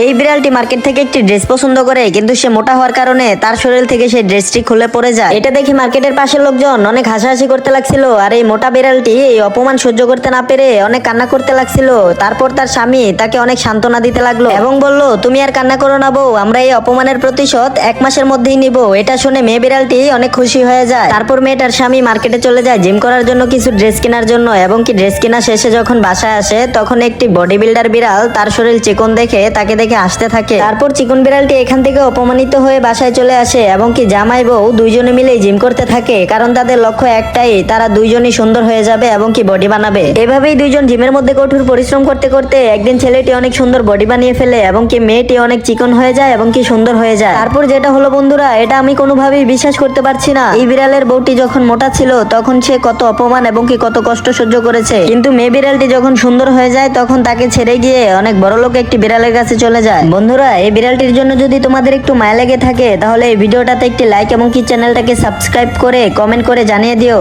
এই বিড়ালটি মার্কেট থেকে একটি ড্রেস পছন্দ করে, কিন্তু সে মোটা হওয়ার কারণে তার শরীর থেকে সেই ড্রেসটি খুলে পড়ে যায়। এটা দেখে মার্কেটের পাশের লোকজন অনেক হাসাহাসি করতে লাগছিল, আর এই মোটা বিড়ালটি এই অপমান সহ্য করতে না পেরে অনেক কান্না করতে লাগছিল। তারপর তার স্বামী তাকে অনেক সান্ত্বনা দিতে লাগলো এবং বলল, তুমি আর কান্না করো না বউ, আমরা এই অপমানের প্রতিশোধ 1 মাসের মধ্যেই নিব। এটা শুনে মেয়ে বিড়ালটি অনেক খুশি হয়ে যায়। তারপর মেয়েটার স্বামী মার্কেটে চলে যায় জিম করার জন্য, কিছু ড্রেস কেনার জন্য, এবং কি ড্রেস কেনা শেষে যখন বাসায় আসে তখন একটি বডি বিল্ডার বিড়াল তার শরীর চিকন দেখে তাকে দেখে হাসতে থাকে। তারপর চিকন বিড়ালটি এখান থেকে অপমানিত হয়ে বাসায় চলে আসে এবং কি জামাই বউ দুইজনে মিলে জিম করতে থাকে, কারণ তাদের লক্ষ্য একটাই, তারা দুইজনই সুন্দর হয়ে যাবে এবং কি বডি বানাবে। এভাবেই দুইজন জিমের মধ্যে কঠোর পরিশ্রম করতে করতে একদিন ছেলেটি অনেক সুন্দর বডি বানিয়ে ফেলে এবং কি মেয়েটি অনেক চিকন হয়ে যায় এবং কি সুন্দর হয়ে যায়। তারপর যেটা হলো বন্ধুরা, এটা আমি কোনোভাবেই বিশ্বাস করতে পারছি না। এই বিড়ালের বউটি যখন মোটা ছিল তখন সে কত অপমান এবং কি কত কষ্ট সহ্য করেছে, কিন্তু মেয়ে বিড়ালটি যখন সুন্দর হয়ে যায় তখন তাকে ছেড়ে গিয়ে অনেক বড় লোক একটি বিড়ালের কাছে চলে যায়। বন্ধুরা, এই বিড়ালটির জন্য যদি তোমাদের একটু মায়া লেগে থাকে তাহলে এই ভিডিওটাতে একটি লাইক এবং কি চ্যানেলটাকে সাবস্ক্রাইব করে কমেন্ট করে জানিয়ে দিও।